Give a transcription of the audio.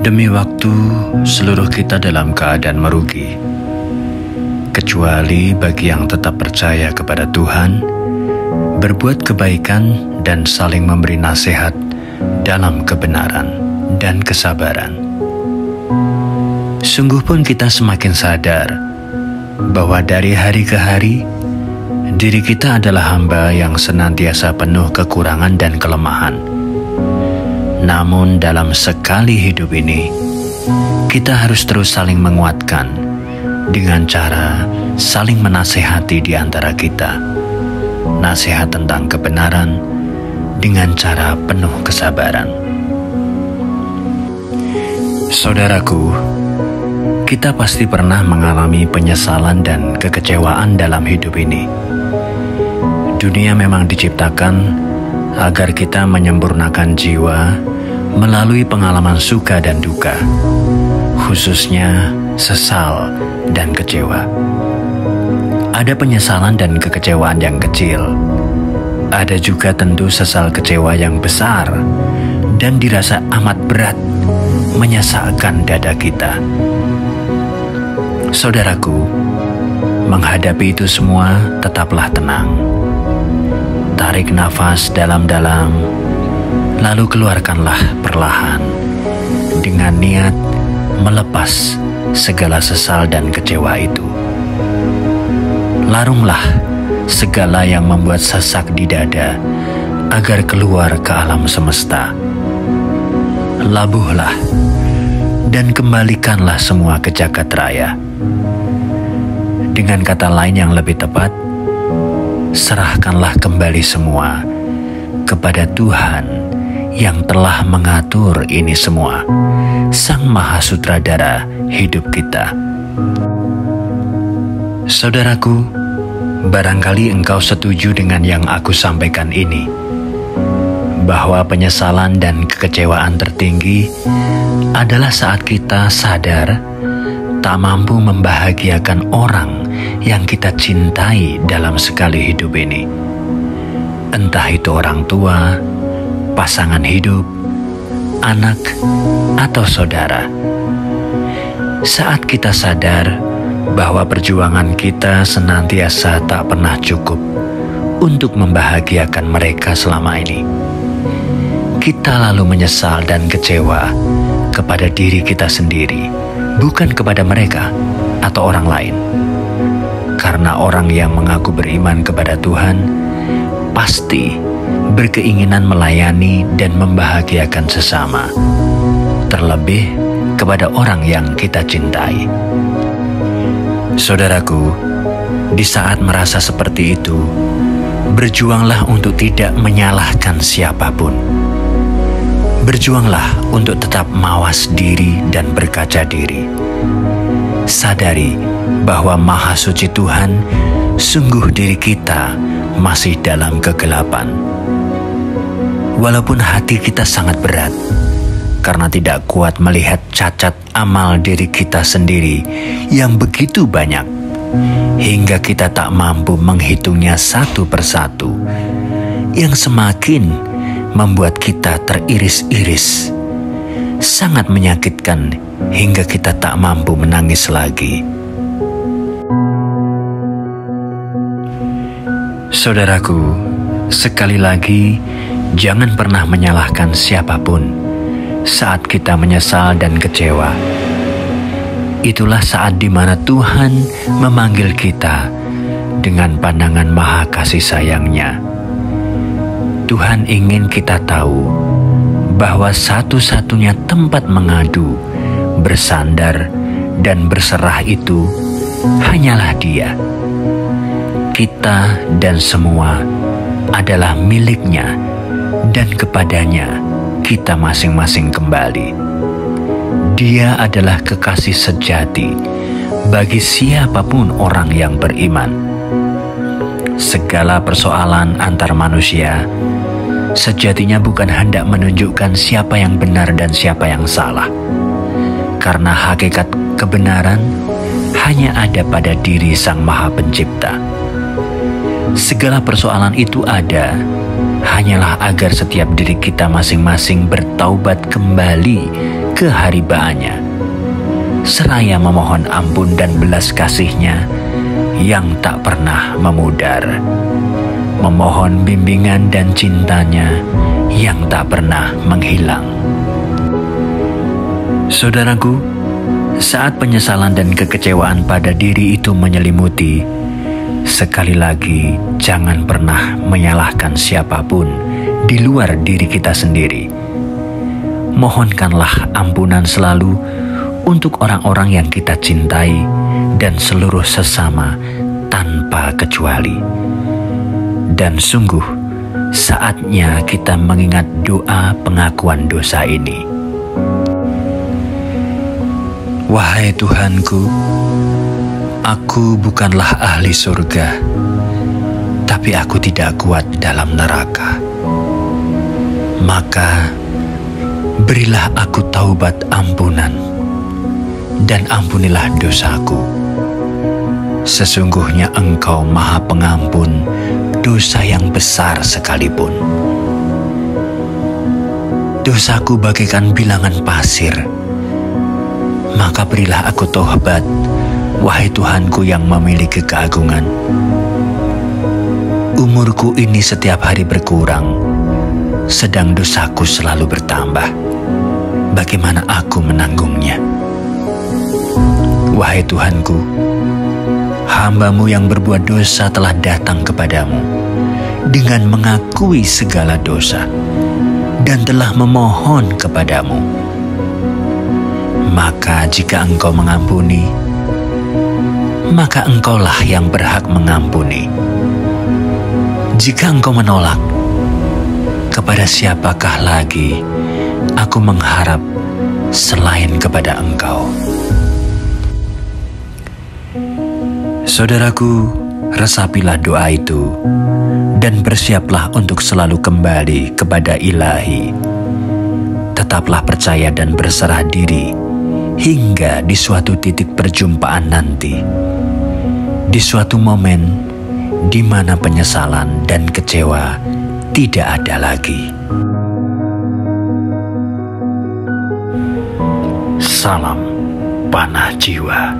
Demi waktu, seluruh kita dalam keadaan merugi. Kecuali bagi yang tetap percaya kepada Tuhan, berbuat kebaikan dan saling memberi nasihat dalam kebenaran dan kesabaran. Sungguh pun kita semakin sadar bahwa dari hari ke hari, diri kita adalah hamba yang senantiasa penuh kekurangan dan kelemahan. Namun dalam sekali hidup ini, kita harus terus saling menguatkan dengan cara saling menasehati di antara kita. Nasihat tentang kebenaran dengan cara penuh kesabaran. Saudaraku, kita pasti pernah mengalami penyesalan dan kekecewaan dalam hidup ini. Dunia memang diciptakan agar kita menyempurnakan jiwa melalui pengalaman suka dan duka, khususnya sesal dan kecewa. Ada penyesalan dan kekecewaan yang kecil, ada juga tentu sesal kecewa yang besar dan dirasa amat berat menyesakkan dada kita. Saudaraku, menghadapi itu semua tetaplah tenang. Tarik nafas dalam-dalam, lalu keluarkanlah perlahan dengan niat melepas segala sesal dan kecewa itu. Larunglah segala yang membuat sesak di dada agar keluar ke alam semesta. Labuhlah dan kembalikanlah semua ke jagat raya. Dengan kata lain yang lebih tepat, serahkanlah kembali semua kepada Tuhan yang telah mengatur ini semua, Sang Maha Sutradara hidup kita. Saudaraku, barangkali engkau setuju dengan yang aku sampaikan ini, bahwa penyesalan dan kekecewaan tertinggi adalah saat kita sadar tak mampu membahagiakan orang yang kita cintai dalam sekali hidup ini. Entah itu orang tua, pasangan hidup, anak, atau saudara. Saat kita sadar bahwa perjuangan kita senantiasa tak pernah cukup untuk membahagiakan mereka selama ini, kita lalu menyesal dan kecewa kepada diri kita sendiri, bukan kepada mereka atau orang lain. Karena orang yang mengaku beriman kepada Tuhan pasti berkeinginan melayani dan membahagiakan sesama, terlebih kepada orang yang kita cintai. Saudaraku, di saat merasa seperti itu, berjuanglah untuk tidak menyalahkan siapapun. Berjuanglah untuk tetap mawas diri dan berkaca diri. Sadari bahwa Maha Suci Tuhan, sungguh diri kita masih dalam kegelapan. Walaupun hati kita sangat berat, karena tidak kuat melihat cacat amal diri kita sendiri yang begitu banyak, hingga kita tak mampu menghitungnya satu persatu, yang semakin membuat kita teriris-iris, sangat menyakitkan hingga kita tak mampu menangis lagi. Saudaraku, sekali lagi, jangan pernah menyalahkan siapapun saat kita menyesal dan kecewa. Itulah saat di mana Tuhan memanggil kita dengan pandangan maha kasih sayangnya. Tuhan ingin kita tahu bahwa satu-satunya tempat mengadu, bersandar, dan berserah itu hanyalah Dia. Kita dan semua adalah miliknya, dan kepadanya kita masing-masing kembali. Dia adalah kekasih sejati bagi siapapun orang yang beriman. Segala persoalan antar manusia sejatinya bukan hendak menunjukkan siapa yang benar dan siapa yang salah, karena hakikat kebenaran hanya ada pada diri Sang Maha Pencipta. Segala persoalan itu ada hanyalah agar setiap diri kita masing-masing bertaubat kembali keharibaannya, seraya memohon ampun dan belas kasih-Nya yang tak pernah memudar, memohon bimbingan dan cintanya yang tak pernah menghilang. Saudaraku, saat penyesalan dan kekecewaan pada diri itu menyelimuti, sekali lagi jangan pernah menyalahkan siapapun di luar diri kita sendiri. Mohonkanlah ampunan selalu untuk orang-orang yang kita cintai dan seluruh sesama tanpa kecuali. Dan sungguh, saatnya kita mengingat doa pengakuan dosa ini. Wahai Tuhanku, aku bukanlah ahli surga, tapi aku tidak kuat dalam neraka. Maka, berilah aku taubat ampunan, dan ampunilah dosaku. Sesungguhnya Engkau Maha Pengampun dosa yang besar sekalipun. Dosaku bagaikan bilangan pasir, maka berilah aku taubat, wahai Tuhanku yang memiliki keagungan. Umurku ini setiap hari berkurang, sedang dosaku selalu bertambah. Bagaimana aku menanggungnya? Wahai Tuhanku, hamba-Mu yang berbuat dosa telah datang kepadamu dengan mengakui segala dosa dan telah memohon kepadamu. Maka jika Engkau mengampuni, maka Engkaulah yang berhak mengampuni. Jika Engkau menolak, kepada siapakah lagi aku mengharap selain kepada Engkau? Saudaraku, resapilah doa itu dan bersiaplah untuk selalu kembali kepada Ilahi. Tetaplah percaya dan berserah diri hingga di suatu titik perjumpaan nanti, di suatu momen di mana penyesalan dan kecewa tidak ada lagi. Salam panah jiwa.